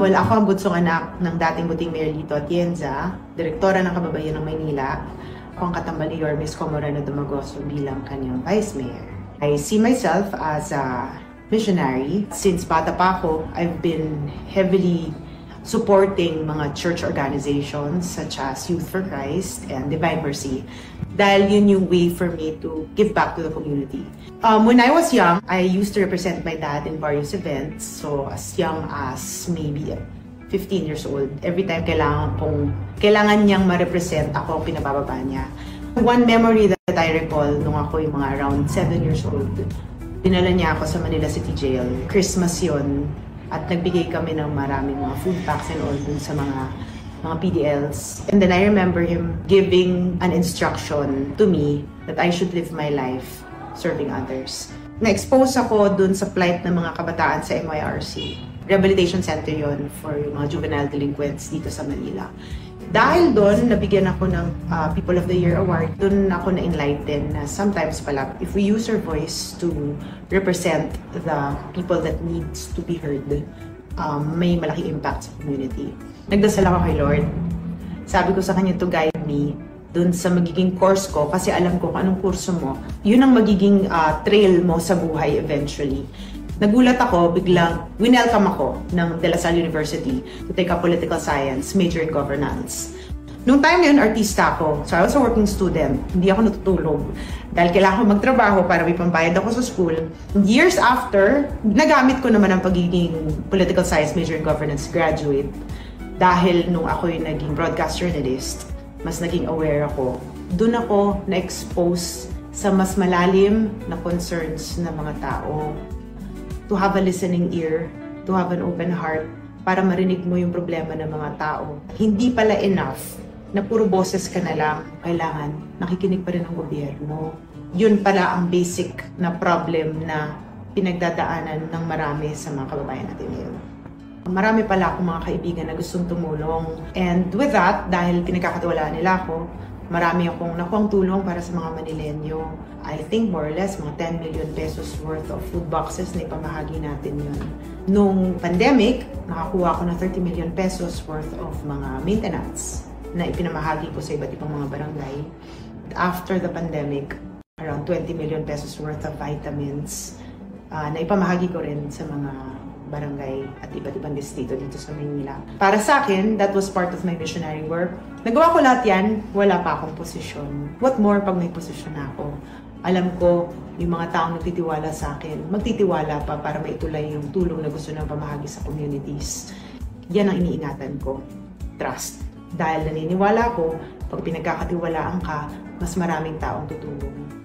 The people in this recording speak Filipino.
Well, ako ang bunsong anak ng dating buting Mayor Lito Atienza, direktora ng Kababayan ng Maynila. Ako ang katambal ni Yormes Comoreno Dumagoso bilang kanyang Vice Mayor. I see myself as a missionary. Since bata pa ako, I've been heavily supporting mga church organizations such as Youth for Christ and Divine Mercy. Dahil yun yung way for me to give back to the community. When I was young, I used to represent my dad in various events. So as young as maybe 15 years old, every time kailangan niyang ma-represent, ako ang pinabababa niya. One memory that I recall nung ako yung mga around 7 years old, dinala niya ako sa Manila City Jail. Christmas yun. At nagbigay kami ng maraming mga food packs and all dun sa mga PDLs. And then I remember him giving an instruction to me that I should live my life serving others. Na-expose ako dun sa plight ng mga kabataan sa MYRC. Rehabilitation center yon for mga juvenile delinquents dito sa Manila. Dahil doon, nabigyan ako ng People of the Year Award. Doon ako na-enlighten na sometimes pala, if we use our voice to represent the people that needs to be heard, may malaking impact sa community. Nagdasal ako kay Lord. Sabi ko sa kanya to guide me doon sa magiging course ko kasi alam ko kung anong kurso mo. Yun ang magiging trail mo sa buhay eventually. Nagulat ako, biglang winelcome ako ng De La Salle University to take a political science, major in governance. Nung time yun, artista ako. So I was a working student. Hindi ako natutulog. Dahil kailangan ko magtrabaho para may pambayad ako sa school. Years after, nagamit ko naman ang pagiging political science, major in governance graduate. Dahil nung ako yung naging broadcast journalist, mas naging aware ako. Doon ako na-expose sa mas malalim na concerns ng mga tao. To have a listening ear, to have an open heart, para marinig mo yung problema ng mga tao. Hindi pala enough na puro boses ka na lang. Kailangan nakikinig pa rin ang gobyerno. Yun pala ang basic na problem na pinagdadaanan ng marami sa mga kababayan natin ngayon. Marami pala akong mga kaibigan na gustong tumulong. And with that, dahil pinagkakatiwalaan nila ako, marami akong nakuhang tulong para sa mga Manilenyo. I think more or less mga 10 million pesos worth of food boxes na ipamahagi natin yun. Nung pandemic, nakakuha ako ng 30 million pesos worth of mga maintenance na ipinamahagi ko sa iba't ibang mga barangay. After the pandemic, around 20 million pesos worth of vitamins na ipamahagi ko rin sa mga barangay at iba't ibang distrito dito sa Maynila. Para sa akin, that was part of my missionary work. Nagawa ko lahat yan, wala pa akong posisyon. What more pag may posisyon na ako? Alam ko, yung mga taong nagtitiwala sa akin, magtitiwala pa para maitulay yung tulong na gusto ng pamahagi sa communities. Yan ang iniingatan ko. Trust. Dahil naniniwala ko, pag pinagkakatiwalaan ka, mas maraming taong tutulong.